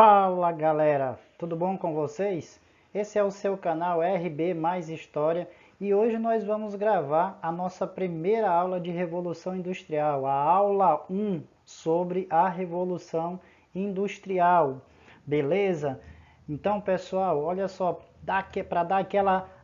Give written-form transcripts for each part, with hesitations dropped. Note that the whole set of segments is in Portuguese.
Fala galera, tudo bom com vocês? Esse é o seu canal RB Mais História e hoje nós vamos gravar a nossa primeira aula de Revolução Industrial, a aula 1 sobre a Revolução Industrial, beleza? Então pessoal, olha só, para dar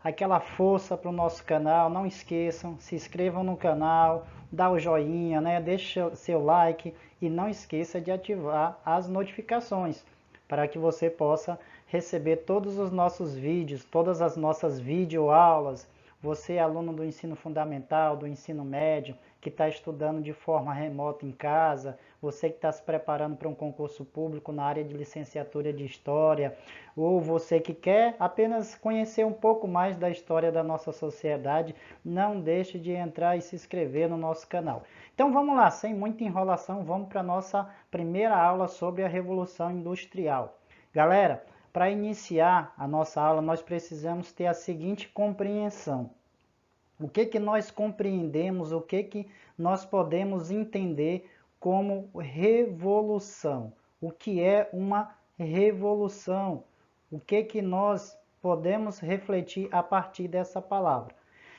aquela força para o nosso canal, não esqueçam, se inscrevam no canal, dá o joinha, né? Deixa seu like e não esqueça de ativar as notificações para que você possa receber todos os nossos vídeos, todas as nossas videoaulas. Você, aluno do ensino fundamental, do ensino médio, que está estudando de forma remota em casa, você que está se preparando para um concurso público na área de licenciatura de História, ou você que quer apenas conhecer um pouco mais da história da nossa sociedade, não deixe de entrar e se inscrever no nosso canal. Então vamos lá, sem muita enrolação, vamos para a nossa primeira aula sobre a Revolução Industrial. Galera, para iniciar a nossa aula, nós precisamos ter a seguinte compreensão. O que nós compreendemos, o que nós podemos entender como revolução? O que é uma revolução? O que nós podemos refletir a partir dessa palavra?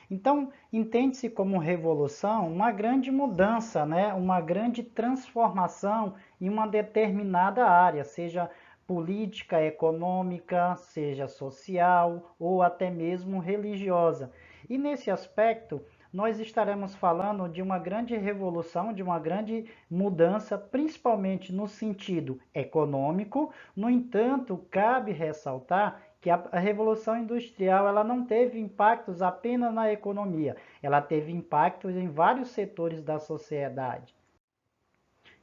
Então, entende-se como revolução uma grande mudança, né? Uma grande transformação em uma determinada área, seja política, econômica, seja social ou até mesmo religiosa. E nesse aspecto, nós estaremos falando de uma grande revolução, de uma grande mudança, principalmente no sentido econômico. No entanto, cabe ressaltar que a Revolução Industrial ela não teve impactos apenas na economia, ela teve impactos em vários setores da sociedade.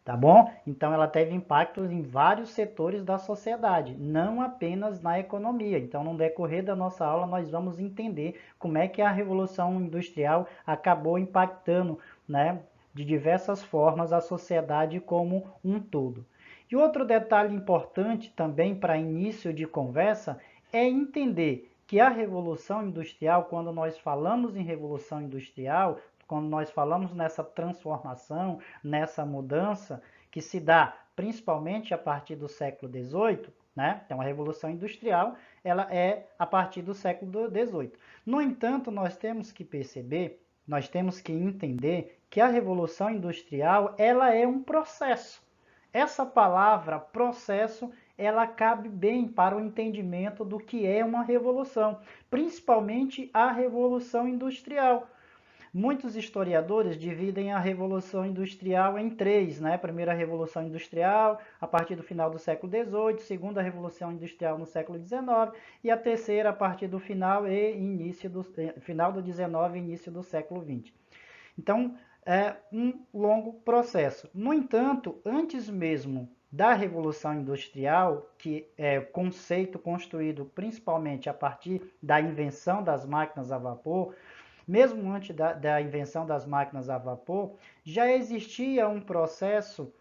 Tá bom? Então ela teve impactos em vários setores da sociedade, não apenas na economia. Então no decorrer da nossa aula nós vamos entender como é que a Revolução Industrial acabou impactando, né, de diversas formas a sociedade como um todo. E outro detalhe importante também para início de conversa é entender que a Revolução Industrial, quando nós falamos em Revolução Industrial, quando nós falamos nessa transformação, nessa mudança que se dá principalmente a partir do século XVIII, né? Então a Revolução Industrial ela é a partir do século XVIII. No entanto, nós temos que perceber, nós temos que entender que a Revolução Industrial ela é um processo. Essa palavra processo ela cabe bem para o entendimento do que é uma revolução, principalmente a Revolução Industrial. Muitos historiadores dividem a Revolução Industrial em três, né? Primeira Revolução Industrial, a partir do final do século XVIII, segunda Revolução Industrial no século XIX e a terceira a partir do final final do XIX e início do século XX. Então, é um longo processo. No entanto, antes mesmo da Revolução Industrial, que é conceito construído principalmente a partir da invenção das máquinas a vapor, mesmo antes da invenção das máquinas a vapor, já existia um processo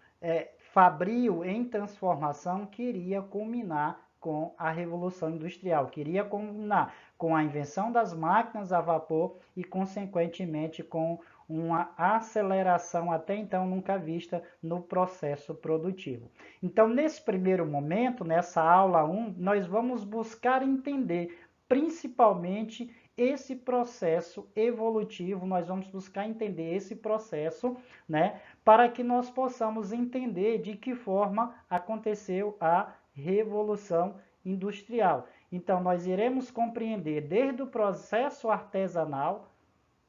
fabril em transformação que iria culminar com a Revolução Industrial, que iria culminar com a invenção das máquinas a vapor e, consequentemente, com uma aceleração até então nunca vista no processo produtivo. Então, nesse primeiro momento, nessa aula 1, nós vamos buscar entender principalmente esse processo evolutivo, nós vamos buscar entender esse processo, né, para que nós possamos entender de que forma aconteceu a Revolução Industrial. Então, nós iremos compreender desde o processo artesanal,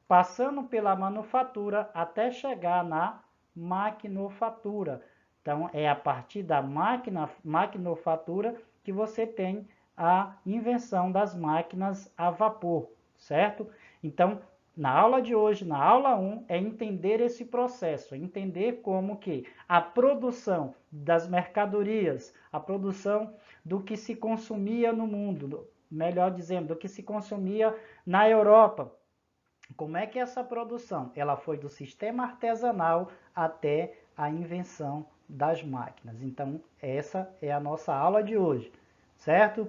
passando pela manufatura até chegar na maquinofatura. Então, é a partir da maquinofatura que você tem a invenção das máquinas a vapor, certo? Então, na aula de hoje, na aula 1, é entender esse processo, entender como que a produção das mercadorias, a produção do que se consumia no mundo, melhor dizendo, do que se consumia na Europa, como é que essa produção ela foi do sistema artesanal até a invenção das máquinas. Então, essa é a nossa aula de hoje, certo?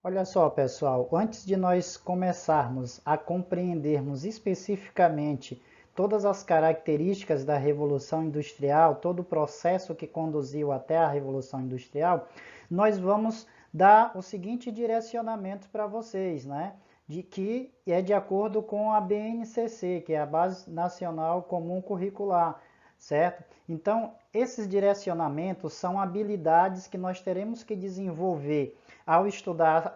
Olha só, pessoal, antes de nós começarmos a compreendermos especificamente todas as características da Revolução Industrial, todo o processo que conduziu até a Revolução Industrial, nós vamos dar o seguinte direcionamento para vocês, né? De que é de acordo com a BNCC, que é a Base Nacional Comum Curricular, certo? Então, esses direcionamentos são habilidades que nós teremos que desenvolver ao estudar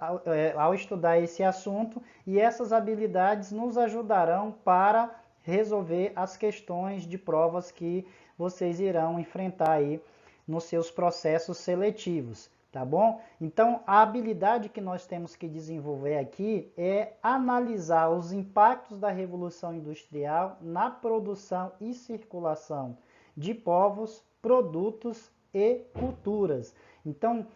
esse assunto, e essas habilidades nos ajudarão para resolver as questões de provas que vocês irão enfrentar aí nos seus processos seletivos. Tá bom? Então, a habilidade que nós temos que desenvolver aqui é analisar os impactos da Revolução Industrial na produção e circulação de povos, produtos e culturas. Então,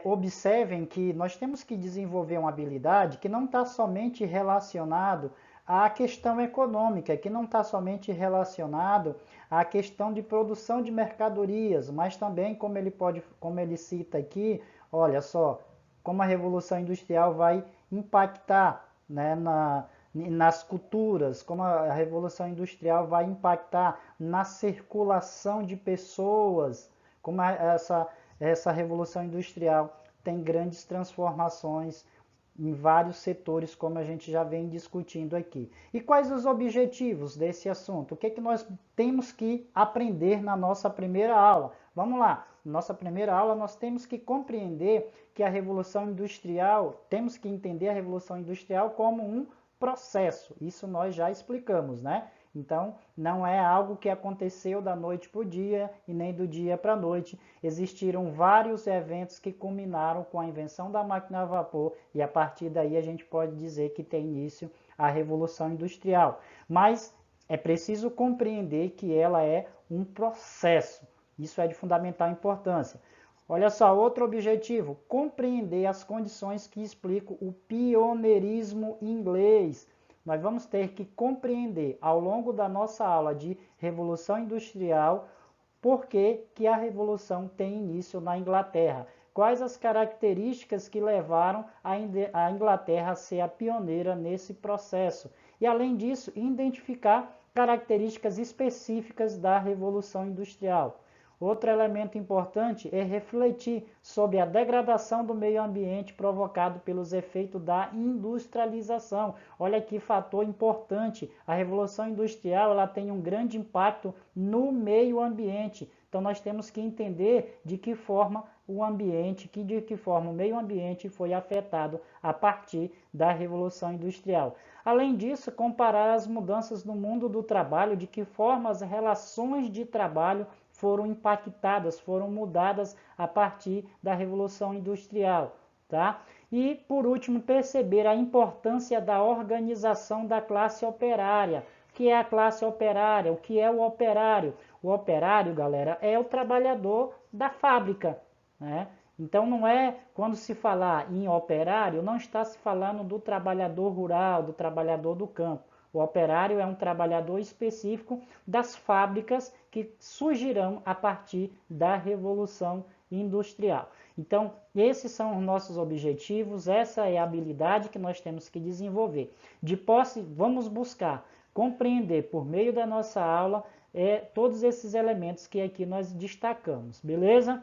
observem que nós temos que desenvolver uma habilidade que não está somente relacionado à questão econômica, que não está somente relacionado à questão de produção de mercadorias, mas também, como ele cita aqui, olha só, como a Revolução Industrial vai impactar, né, nas culturas, como a Revolução Industrial vai impactar na circulação de pessoas, como essa Revolução Industrial tem grandes transformações em vários setores, como a gente já vem discutindo aqui. E quais os objetivos desse assunto? O que nós temos que aprender na nossa primeira aula? Vamos lá, nossa primeira aula nós temos que compreender que a Revolução Industrial, temos que entender a Revolução Industrial como um processo. Isso nós já explicamos, né? Então, não é algo que aconteceu da noite para o dia e nem do dia para a noite. Existiram vários eventos que culminaram com a invenção da máquina a vapor e a partir daí a gente pode dizer que tem início a Revolução Industrial. Mas é preciso compreender que ela é um processo. Isso é de fundamental importância. Olha só, outro objetivo, compreender as condições que explicam o pioneirismo inglês. Nós vamos ter que compreender ao longo da nossa aula de Revolução Industrial por que a Revolução tem início na Inglaterra. Quais as características que levaram a Inglaterra a ser a pioneira nesse processo. E, além disso, identificar características específicas da Revolução Industrial. Outro elemento importante é refletir sobre a degradação do meio ambiente provocado pelos efeitos da industrialização. Olha que fator importante, a Revolução Industrial ela tem um grande impacto no meio ambiente. Então nós temos que entender de que forma o ambiente, de que forma o meio ambiente foi afetado a partir da Revolução Industrial. Além disso, comparar as mudanças no mundo do trabalho, de que forma as relações de trabalho foram impactadas, foram mudadas a partir da Revolução Industrial, tá? E, por último, perceber a importância da organização da classe operária. O que é a classe operária? O que é o operário? O operário, galera, é o trabalhador da fábrica, né? Então, não é, quando se falar em operário, não está se falando do trabalhador rural, do trabalhador do campo. O operário é um trabalhador específico das fábricas que surgirão a partir da Revolução Industrial. Então, esses são os nossos objetivos, essa é a habilidade que nós temos que desenvolver. De posse, vamos buscar compreender por meio da nossa aula todos esses elementos que aqui nós destacamos, beleza?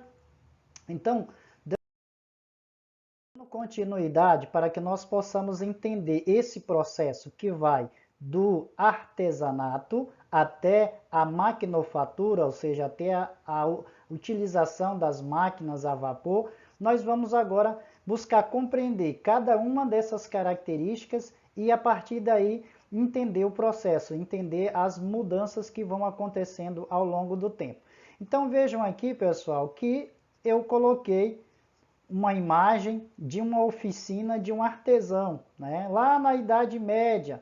Então, dando continuidade para que nós possamos entender esse processo que vai do artesanato até a maquinofatura, ou seja, até a utilização das máquinas a vapor, nós vamos agora buscar compreender cada uma dessas características e a partir daí entender o processo, entender as mudanças que vão acontecendo ao longo do tempo. Então vejam aqui, pessoal, que eu coloquei uma imagem de uma oficina de um artesão, né? Lá na Idade Média,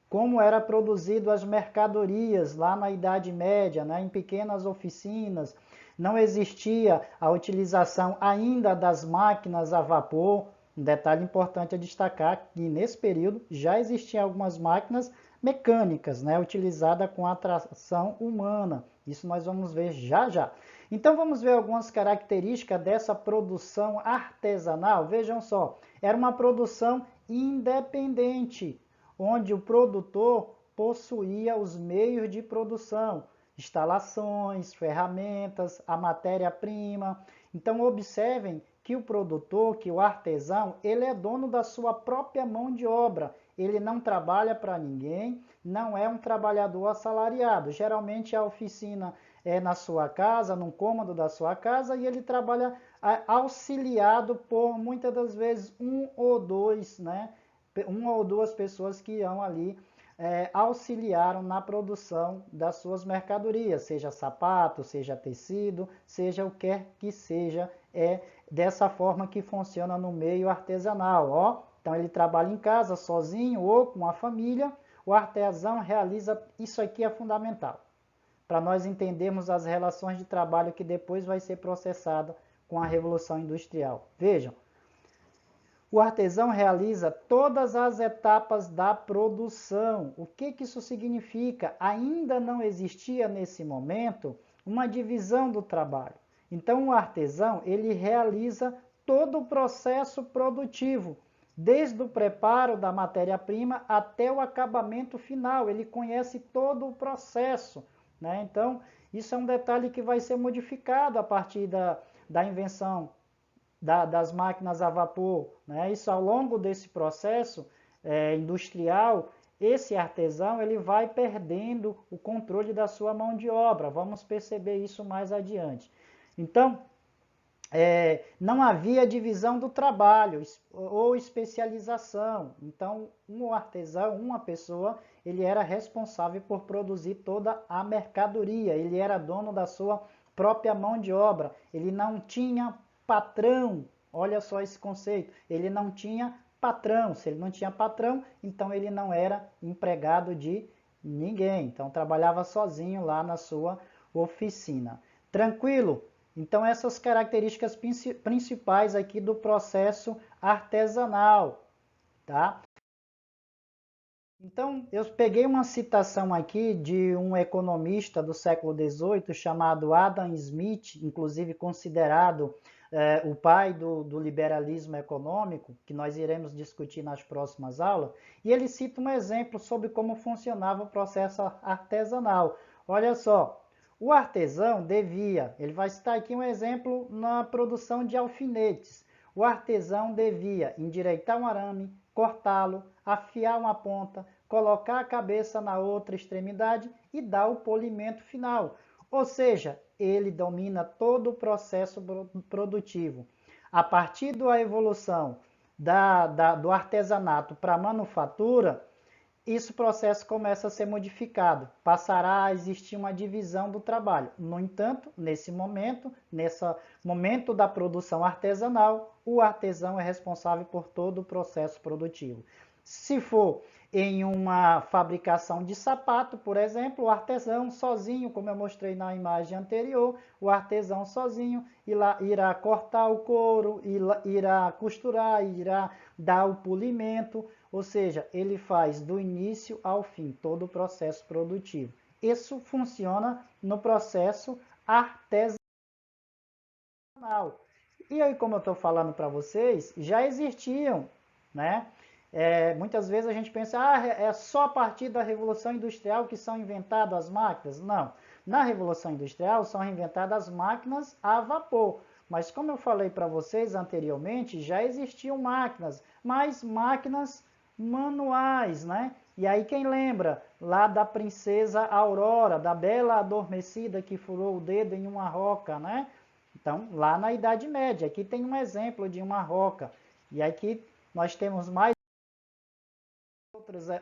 como era produzido as mercadorias lá na Idade Média, né, em pequenas oficinas, não existia a utilização ainda das máquinas a vapor. Um detalhe importante a destacar que nesse período já existiam algumas máquinas mecânicas, né, utilizadas com a tração humana. Isso nós vamos ver já já. Então vamos ver algumas características dessa produção artesanal. Vejam só, era uma produção independente, onde o produtor possuía os meios de produção, instalações, ferramentas, a matéria-prima. Então observem que o produtor, que o artesão, ele é dono da sua própria mão de obra. Ele não trabalha para ninguém, não é um trabalhador assalariado. Geralmente a oficina é na sua casa, num cômodo da sua casa, e ele trabalha auxiliado por muitas das vezes um ou dois, né? Uma ou duas pessoas que iam ali auxiliaram na produção das suas mercadorias, seja sapato, seja tecido, seja o que quer que seja, é dessa forma que funciona no meio artesanal, ó. Então ele trabalha em casa sozinho ou com a família, o artesão realiza, isso aqui é fundamental, para nós entendermos as relações de trabalho que depois vai ser processada com a Revolução Industrial. Vejam, o artesão realiza todas as etapas da produção. O que isso significa? Ainda não existia nesse momento uma divisão do trabalho. Então o artesão, ele realiza todo o processo produtivo, desde o preparo da matéria-prima até o acabamento final. Ele conhece todo o processo, né? Então isso é um detalhe que vai ser modificado a partir da invenção das máquinas a vapor, né? Isso ao longo desse processo industrial, esse artesão ele vai perdendo o controle da sua mão de obra. Vamos perceber isso mais adiante. Então, não havia divisão do trabalho ou especialização. Então, um artesão, uma pessoa, ele era responsável por produzir toda a mercadoria. Ele era dono da sua própria mão de obra. Ele não tinha patrão, olha só esse conceito, ele não tinha patrão. Se ele não tinha patrão, então ele não era empregado de ninguém, então trabalhava sozinho lá na sua oficina. Tranquilo? Então essas características principais aqui do processo artesanal, tá? Então, eu peguei uma citação aqui de um economista do século XVIII chamado Adam Smith, inclusive considerado o pai do liberalismo econômico, que nós iremos discutir nas próximas aulas, e ele cita um exemplo sobre como funcionava o processo artesanal. Olha só, o artesão devia, ele vai citar aqui um exemplo na produção de alfinetes. O artesão devia endireitar um arame, cortá-lo, afiar uma ponta, colocar a cabeça na outra extremidade e dar o polimento final. Ou seja, ele domina todo o processo produtivo. A partir da evolução do artesanato para a manufatura, esse processo começa a ser modificado, passará a existir uma divisão do trabalho. No entanto, nesse momento da produção artesanal, o artesão é responsável por todo o processo produtivo. Se for em uma fabricação de sapato, por exemplo, o artesão sozinho, como eu mostrei na imagem anterior, o artesão sozinho irá cortar o couro, irá costurar, irá dar o polimento, ou seja, ele faz do início ao fim todo o processo produtivo. Isso funciona no processo artesanal. E aí, como eu estou falando para vocês, já existiam, né? Muitas vezes a gente pensa, é só a partir da Revolução Industrial que são inventadas as máquinas. Não, na Revolução Industrial são inventadas as máquinas a vapor. Mas como eu falei para vocês anteriormente, já existiam máquinas, mas máquinas manuais, né? E aí quem lembra lá da princesa Aurora, da bela adormecida que furou o dedo em uma roca, né? Então, lá na Idade Média, aqui tem um exemplo de uma roca. E aqui nós temos mais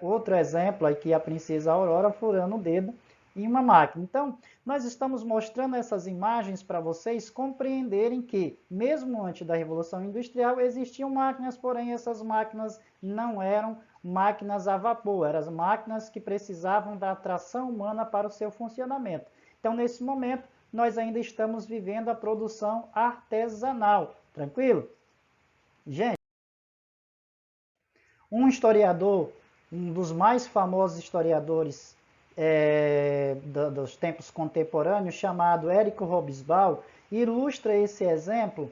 outro exemplo aqui, a princesa Aurora furando o dedo em uma máquina. Então, nós estamos mostrando essas imagens para vocês compreenderem que, mesmo antes da Revolução Industrial, existiam máquinas, porém essas máquinas não eram máquinas a vapor, eram as máquinas que precisavam da atração humana para o seu funcionamento. Então, nesse momento, nós ainda estamos vivendo a produção artesanal. Tranquilo? Gente, um historiador, um dos mais famosos historiadores dos tempos contemporâneos, chamado Érico Hobsbawm, ilustra esse exemplo,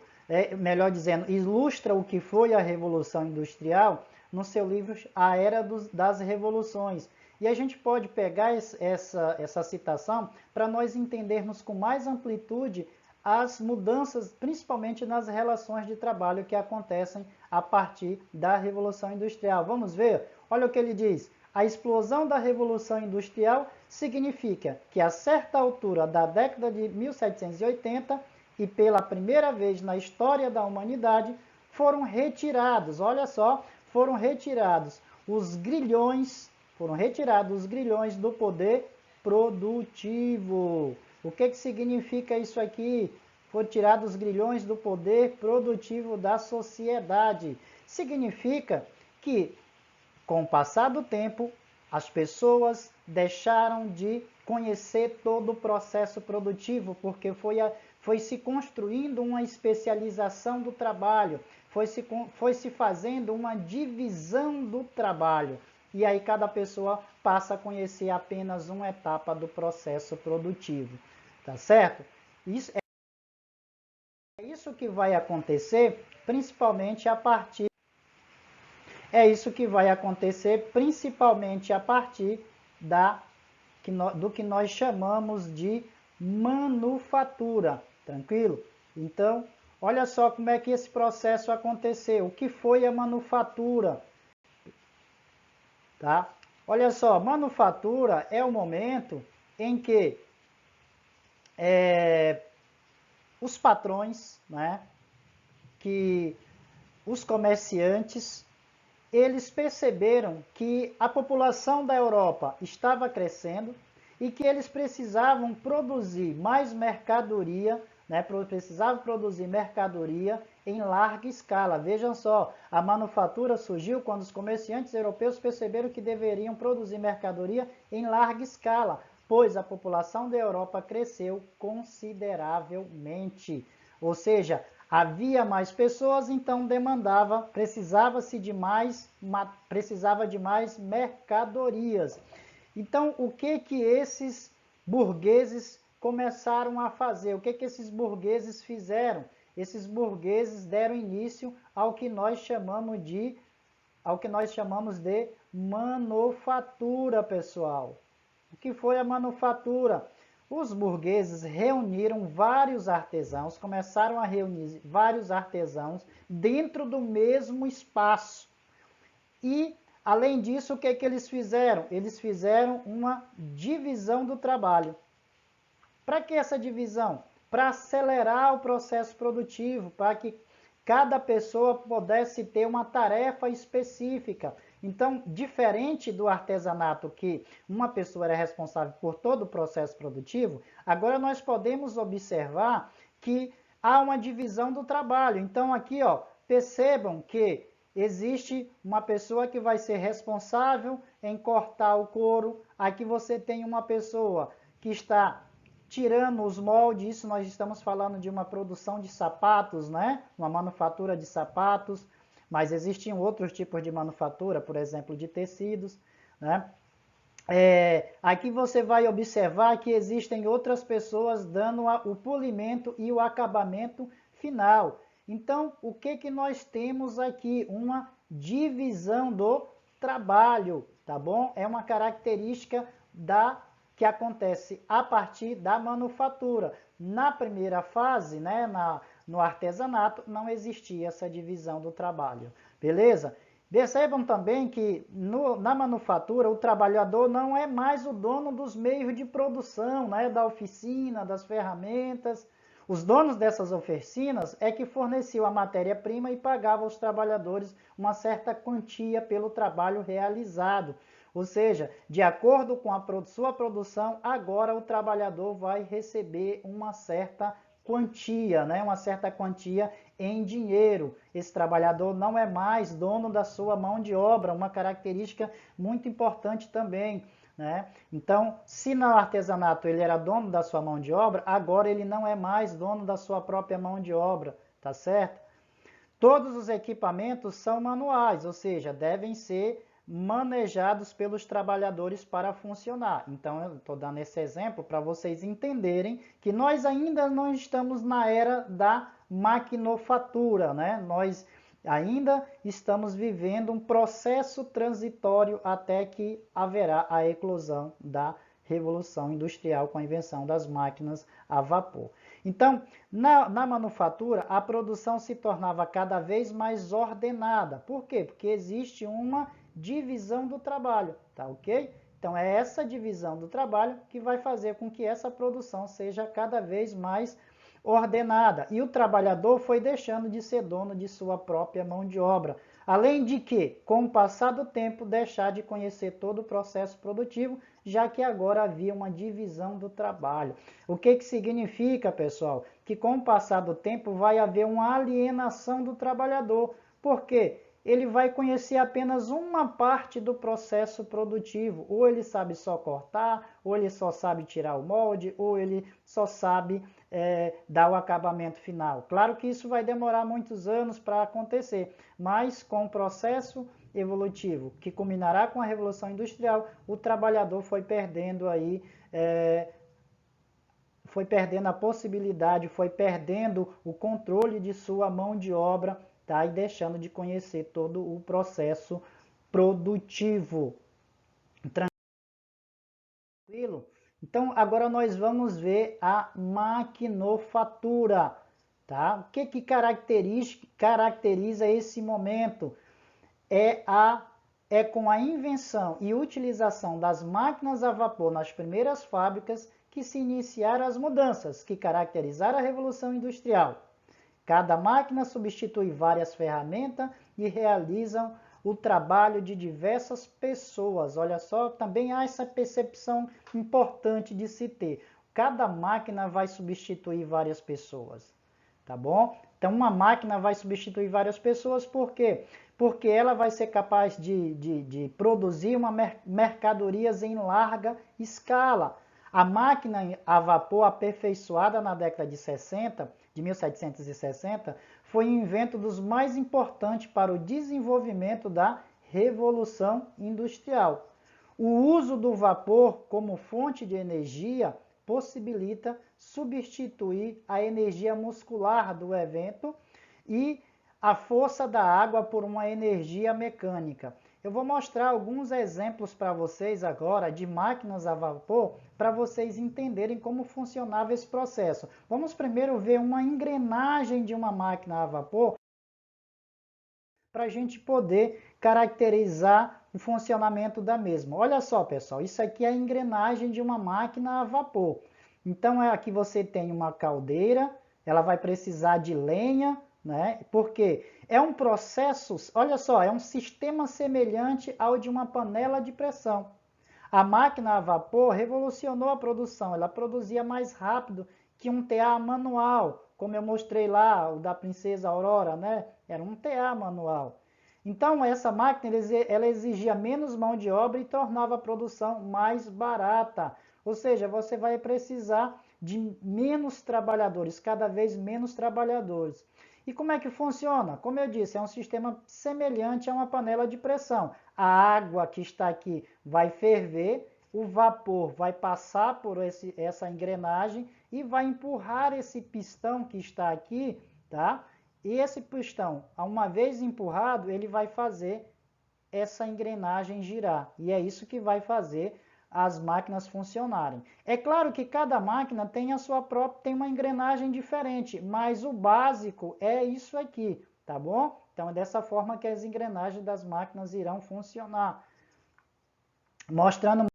melhor dizendo, ilustra o que foi a Revolução Industrial no seu livro A Era das Revoluções. E a gente pode pegar essa citação para nós entendermos com mais amplitude as mudanças, principalmente nas relações de trabalho que acontecem a partir da Revolução Industrial. Vamos ver? Olha o que ele diz. A explosão da Revolução Industrial significa que a certa altura da década de 1780 e pela primeira vez na história da humanidade foram retirados, olha só, foram retirados os grilhões do poder produtivo. O que significa isso aqui? Foram tirados os grilhões do poder produtivo da sociedade. Significa que, com o passar do tempo, as pessoas deixaram de conhecer todo o processo produtivo, porque foi se construindo uma especialização do trabalho, foi se fazendo uma divisão do trabalho. E aí cada pessoa passa a conhecer apenas uma etapa do processo produtivo. Tá certo? É isso que vai acontecer principalmente a partir do que nós chamamos de manufatura, tranquilo? Então, olha só como é que esse processo aconteceu. O que foi a manufatura? Tá? Olha só, manufatura é o momento em que os patrões, né, que os comerciantes, eles perceberam que a população da Europa estava crescendo e que eles precisavam produzir mais mercadoria, né, precisavam produzir mercadoria em larga escala. Vejam só, a manufatura surgiu quando os comerciantes europeus perceberam que deveriam produzir mercadoria em larga escala, pois a população da Europa cresceu consideravelmente. Ou seja, havia mais pessoas, então precisava de mais mercadorias. Então, o que esses burgueses começaram a fazer? O que esses burgueses fizeram? Esses burgueses deram início ao que nós chamamos de manufatura, pessoal. O que foi a manufatura? Os burgueses reuniram vários artesãos, começaram a reunir vários artesãos dentro do mesmo espaço. E, além disso, o que eles fizeram? Eles fizeram uma divisão do trabalho. Para que essa divisão? Para acelerar o processo produtivo, para que cada pessoa pudesse ter uma tarefa específica. Então, diferente do artesanato, que uma pessoa era responsável por todo o processo produtivo, agora nós podemos observar que há uma divisão do trabalho. Então, aqui, ó, percebam que existe uma pessoa que vai ser responsável em cortar o couro. Aqui você tem uma pessoa que está tirando os moldes. Isso nós estamos falando de uma produção de sapatos, né? Uma manufatura de sapatos. Mas existiam outros tipos de manufatura, por exemplo, de tecidos, né? Aqui você vai observar que existem outras pessoas dando o polimento e o acabamento final. Então, o que nós temos aqui? Uma divisão do trabalho, tá bom? É uma característica que acontece a partir da manufatura. Na primeira fase, né, no artesanato, não existia essa divisão do trabalho, beleza? Percebam também que na manufatura o trabalhador não é mais o dono dos meios de produção, né, da oficina, das ferramentas. Os donos dessas oficinas é que forneciam a matéria-prima e pagavam aos trabalhadores uma certa quantia pelo trabalho realizado. Ou seja, de acordo com a sua produção, agora o trabalhador vai receber uma certa quantia, né? Uma certa quantia em dinheiro. Esse trabalhador não é mais dono da sua mão de obra, uma característica muito importante também, né? Então, se no artesanato ele era dono da sua mão de obra, agora ele não é mais dono da sua própria mão de obra, tá certo? Todos os equipamentos são manuais, ou seja, devem ser manejados pelos trabalhadores para funcionar. Então, eu estou dando esse exemplo para vocês entenderem que nós ainda não estamos na era da maquinofatura, né? Ainda estamos vivendo um processo transitório até que haverá a eclosão da Revolução Industrial com a invenção das máquinas a vapor. Então, na manufatura, a produção se tornava cada vez mais ordenada. Por quê? Porque existe uma divisão do trabalho, tá ok? Então, é essa divisão do trabalho que vai fazer com que essa produção seja cada vez mais ordenada. E o trabalhador foi deixando de ser dono de sua própria mão de obra. Além de que, com o passar do tempo, deixar de conhecer todo o processo produtivo, já que agora havia uma divisão do trabalho. O que significa, pessoal? Que com o passar do tempo vai haver uma alienação do trabalhador. Por quê? Ele vai conhecer apenas uma parte do processo produtivo. Ou ele sabe só cortar, ou ele só sabe tirar o molde, ou ele só sabe dar o acabamento final. Claro que isso vai demorar muitos anos para acontecer, mas com o processo evolutivo que culminará com a Revolução Industrial, o trabalhador foi perdendo aí foi perdendo a possibilidade, foi perdendo o controle de sua mão de obra, tá? E deixando de conhecer todo o processo produtivo. Tranquilo? Então, agora nós vamos ver a maquinofatura, tá? O que caracteriza esse momento? É com a invenção e utilização das máquinas a vapor nas primeiras fábricas que se iniciaram as mudanças que caracterizaram a Revolução Industrial. Cada máquina substitui várias ferramentas e realizam o trabalho de diversas pessoas. Olha só, também há essa percepção importante de se ter. Cada máquina vai substituir várias pessoas, tá bom? Então, uma máquina vai substituir várias pessoas, por quê? Porque ela vai ser capaz de produzir mercadorias em larga escala. A máquina a vapor aperfeiçoada na década de 1760, foi um invento dos mais importantes para o desenvolvimento da Revolução Industrial. O uso do vapor como fonte de energia possibilita substituir a energia muscular do evento e a força da água por uma energia mecânica. Eu vou mostrar alguns exemplos para vocês agora de máquinas a vapor para vocês entenderem como funcionava esse processo. Vamos primeiro ver uma engrenagem de uma máquina a vapor para a gente poder caracterizar o funcionamento da mesma. Olha só, pessoal, isso aqui é a engrenagem de uma máquina a vapor. Então, aqui você tem uma caldeira, ela vai precisar de lenha, né? Porque é um processo, olha só, é um sistema semelhante ao de uma panela de pressão. A máquina a vapor revolucionou a produção, ela produzia mais rápido que um TA manual, como eu mostrei lá, o da Princesa Aurora, né? Era um TA manual. Então, essa máquina ela exigia menos mão de obra e tornava a produção mais barata. Ou seja, você vai precisar de menos trabalhadores, cada vez menos trabalhadores. E como é que funciona? Como eu disse, é um sistema semelhante a uma panela de pressão. A água que está aqui vai ferver, o vapor vai passar por essa engrenagem e vai empurrar esse pistão que está aqui, tá? E esse pistão, uma vez empurrado, ele vai fazer essa engrenagem girar. E é isso que vai fazer as máquinas funcionarem. É claro que cada máquina tem a sua própria, tem uma engrenagem diferente, mas o básico é isso aqui, tá bom? Então é dessa forma que as engrenagens das máquinas irão funcionar. Mostrando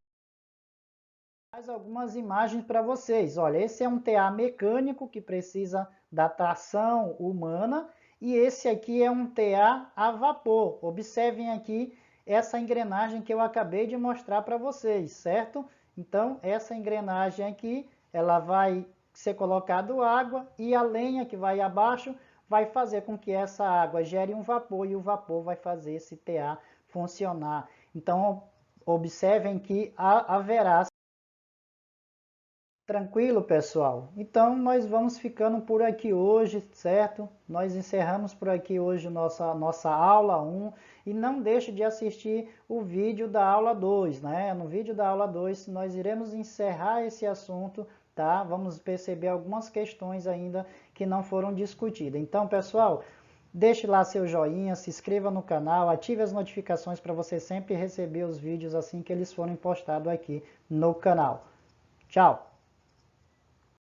mais algumas imagens para vocês. Olha, esse é um TA mecânico que precisa da tração humana e esse aqui é um TA a vapor. Observem aqui essa engrenagem que eu acabei de mostrar para vocês, certo? Então, essa engrenagem aqui, ela vai ser colocado água e a lenha que vai abaixo vai fazer com que essa água gere um vapor e o vapor vai fazer esse TA funcionar. Então, observem que haverá. Tranquilo, pessoal? Então, nós vamos ficando por aqui hoje, certo? Nós encerramos por aqui hoje nossa aula 1 e não deixe de assistir o vídeo da aula 2, né? No vídeo da aula 2 nós iremos encerrar esse assunto, tá? Vamos perceber algumas questões ainda que não foram discutidas. Então, pessoal, Deixe lá seu joinha, se inscreva no canal, ative as notificações para você sempre receber os vídeos assim que eles forem postados aqui no canal. Tchau!